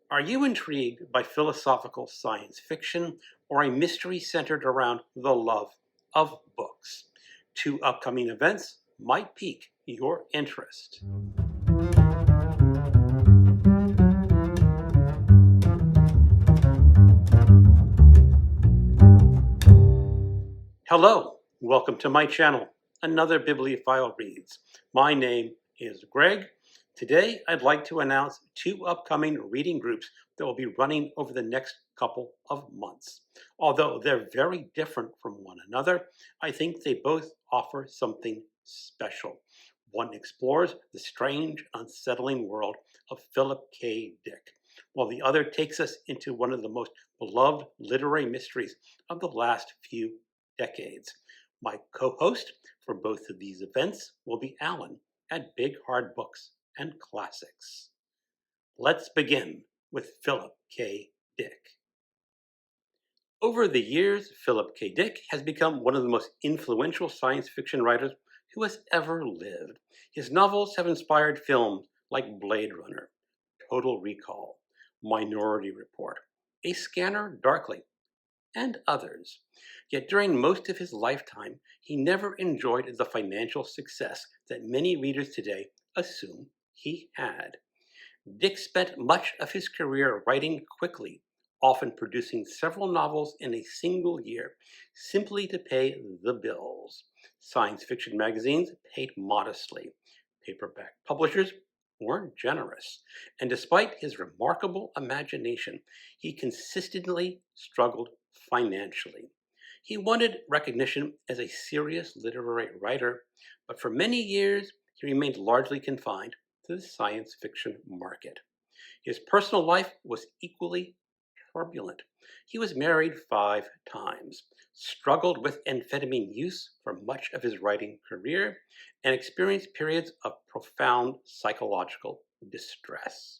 Are you intrigued by philosophical science fiction or a mystery centered around the love of books? Two upcoming events might pique your interest. Hello, welcome to my channel, Another Bibliophile Reads. My name is Greg. Today I'd like to announce two upcoming reading groups that will be running over the next couple of months. Although they're very different from one another, I think they both offer something special. One explores the strange, unsettling world of Philip K. Dick, while the other takes us into one of the most beloved literary mysteries of the last few decades. My co-host for both of these events will be Alan at Big Hard Books and Classics. Let's begin with Philip K. Dick. Over the years, Philip K. Dick has become one of the most influential science fiction writers who has ever lived. His novels have inspired films like Blade Runner, Total Recall, Minority Report, A Scanner Darkly, and others. Yet during most of his lifetime, he never enjoyed the financial success that many readers today assume he had. Dick spent much of his career writing quickly, often producing several novels in a single year, simply to pay the bills. Science fiction magazines paid modestly. Paperback publishers weren't generous. And despite his remarkable imagination, he consistently struggled financially. He wanted recognition as a serious literary writer, but for many years he remained largely confined to the science fiction market. His personal life was equally turbulent. He was married 5 times, struggled with amphetamine use for much of his writing career, and experienced periods of profound psychological distress.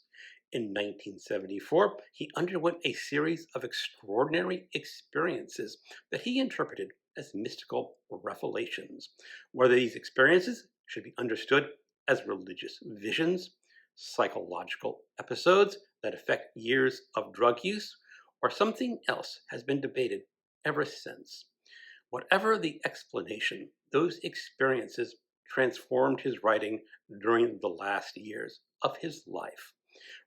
In 1974, he underwent a series of extraordinary experiences that he interpreted as mystical revelations. Whether these experiences should be understood as religious visions, psychological episodes that affect years of drug use, or something else has been debated ever since. Whatever the explanation, those experiences transformed his writing during the last years of his life.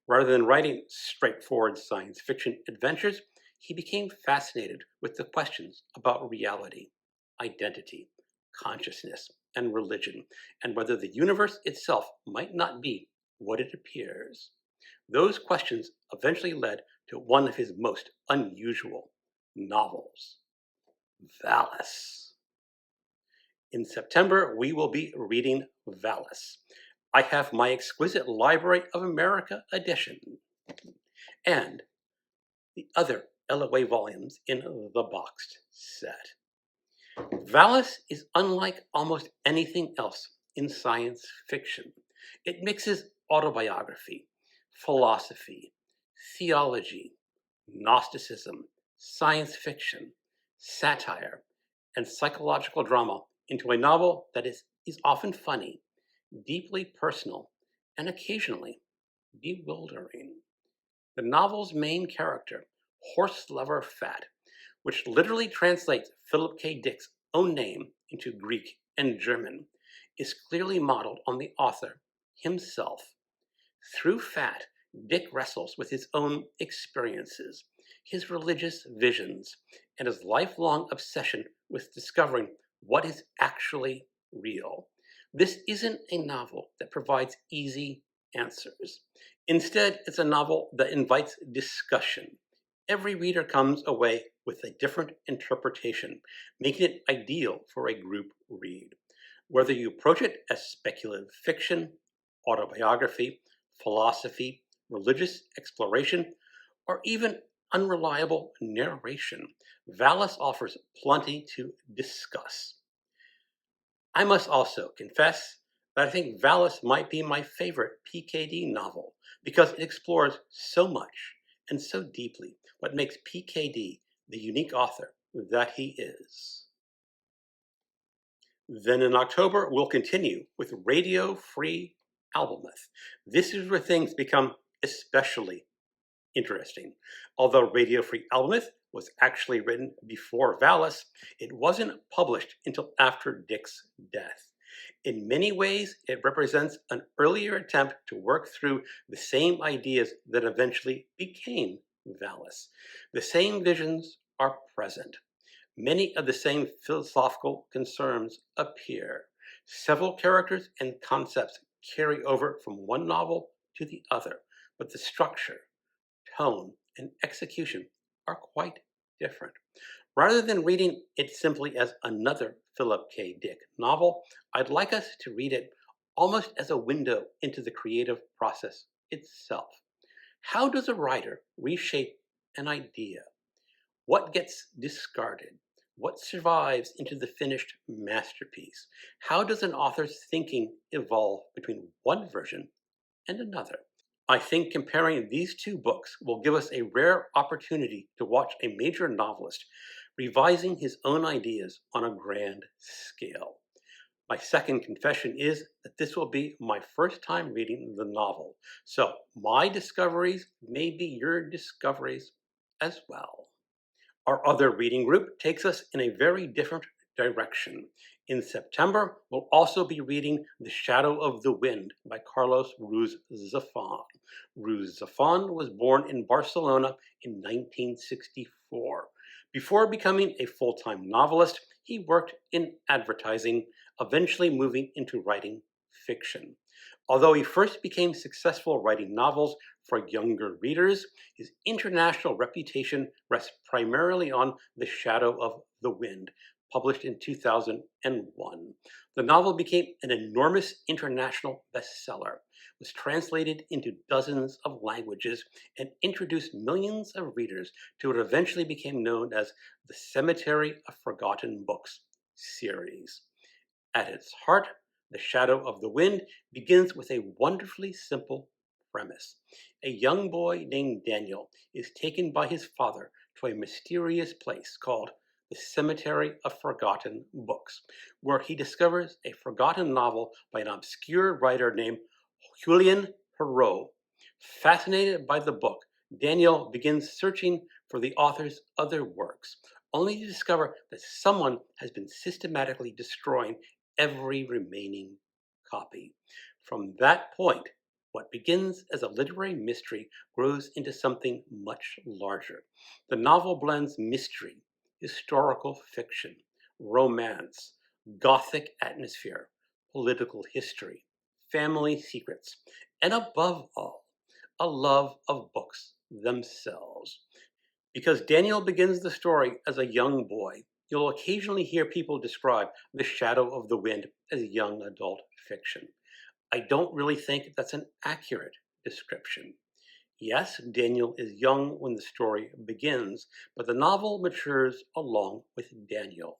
Rather than writing straightforward science fiction adventures, he became fascinated with the questions about reality, identity, consciousness, and religion, and whether the universe itself might not be what it appears. Those questions eventually led to one of his most unusual novels, VALIS. In September, we will be reading VALIS. I have my exquisite Library of America edition and the other LOA volumes in the boxed set. VALIS is unlike almost anything else in science fiction. It mixes autobiography, philosophy, theology, Gnosticism, science fiction, satire, and psychological drama into a novel that is often funny, deeply personal, and occasionally bewildering. The novel's main character, Horse Lover Fat, which literally translates Philip K. Dick's own name into Greek and German, is clearly modeled on the author himself. Through Fat, Dick wrestles with his own experiences, his religious visions, and his lifelong obsession with discovering what is actually real. This isn't a novel that provides easy answers. Instead, it's a novel that invites discussion. Every reader comes away with a different interpretation, making it ideal for a group read. Whether you approach it as speculative fiction, autobiography, philosophy, religious exploration, or even unreliable narration, VALIS offers plenty to discuss. I must also confess that I think VALIS might be my favorite PKD novel because it explores so much and so deeply what makes PKD the unique author that he is. Then in October, we'll continue with Radio Free Albemuth. This is where things become especially Interesting. Although Radio Free Albemuth was actually written before VALIS, it wasn't published until after Dick's death. In many ways, it represents an earlier attempt to work through the same ideas that eventually became VALIS. The same visions are present. Many of the same philosophical concerns appear. Several characters and concepts carry over from one novel to the other, but the structure, tone, and execution are quite different. Rather than reading it simply as another Philip K. Dick novel, I'd like us to read it almost as a window into the creative process itself. How does a writer reshape an idea? What gets discarded? What survives into the finished masterpiece? How does an author's thinking evolve between one version and another? I think comparing these two books will give us a rare opportunity to watch a major novelist revising his own ideas on a grand scale. My second confession is that this will be my first time reading the novel, so my discoveries may be your discoveries as well. Our other reading group takes us in a very different direction. In September, we'll also be reading The Shadow of the Wind by Carlos Ruiz Zafon. Ruiz Zafon was born in Barcelona in 1964. Before becoming a full-time novelist, he worked in advertising, eventually moving into writing fiction. Although he first became successful writing novels for younger readers, his international reputation rests primarily on The Shadow of the Wind, published in 2001. The novel became an enormous international bestseller, was translated into dozens of languages, and introduced millions of readers to what eventually became known as the Cemetery of Forgotten Books series. At its heart, The Shadow of the Wind begins with a wonderfully simple premise. A young boy named Daniel is taken by his father to a mysterious place called the Cemetery of Forgotten Books, where he discovers a forgotten novel by an obscure writer named Julian Perrault. Fascinated by the book, Daniel begins searching for the author's other works, only to discover that someone has been systematically destroying every remaining copy. From that point, what begins as a literary mystery grows into something much larger. The novel blends mystery, historical fiction, romance, gothic atmosphere, political history, family secrets, and above all, a love of books themselves. Because Daniel begins the story as a young boy, you'll occasionally hear people describe The Shadow of the Wind as young adult fiction. I don't really think that's an accurate description. Yes, Daniel is young when the story begins, but the novel matures along with Daniel.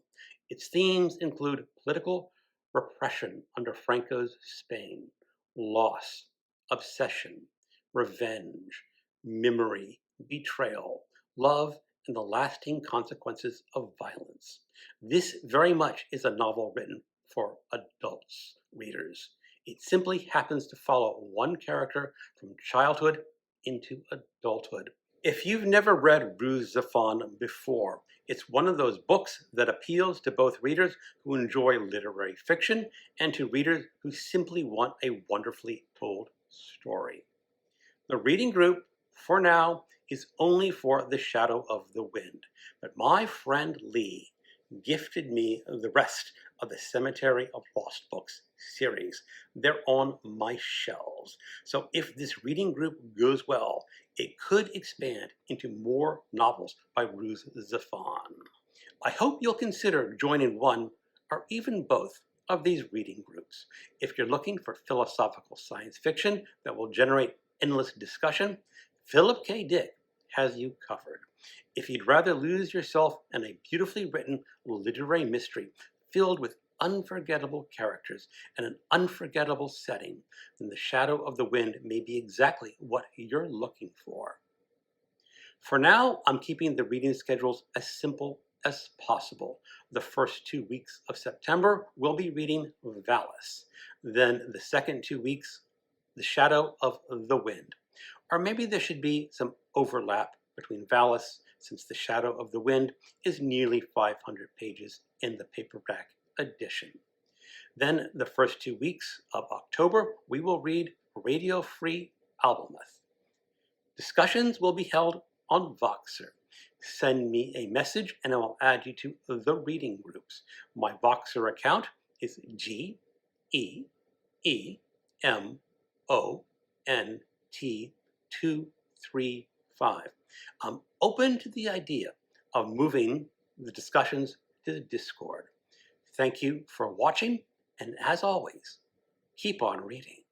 Its themes include political repression under Franco's Spain, loss, obsession, revenge, memory, betrayal, love, and the lasting consequences of violence. This very much is a novel written for adults, readers. It simply happens to follow one character from childhood into adulthood. If you've never read Ruiz Zafon before, it's one of those books that appeals to both readers who enjoy literary fiction and to readers who simply want a wonderfully told story. The reading group, for now, is only for The Shadow of the Wind, but my friend Lee gifted me the rest of the Cemetery of Lost Books series. They're on my shelves. So if this reading group goes well, it could expand into more novels by Ruiz Zafon. I hope you'll consider joining one or even both of these reading groups. If you're looking for philosophical science fiction that will generate endless discussion, Philip K. Dick has you covered. If you'd rather lose yourself in a beautifully written literary mystery filled with unforgettable characters and an unforgettable setting, then The Shadow of the Wind may be exactly what you're looking for. For now, I'm keeping the reading schedules as simple as possible. The first 2 weeks of September, we'll be reading VALIS. Then the second 2 weeks, The Shadow of the Wind. Or maybe there should be some overlap between VALIS, since The Shadow of the Wind is nearly 500 pages in the paperback edition. Then the first 2 weeks of October, we will read Radio Free Albemuth. Discussions will be held on Voxer. Send me a message and I will add you to the reading groups. My Voxer account is GEEMONT235. I'm open to the idea of moving the discussions to the Discord. Thank you for watching, and as always, keep on reading.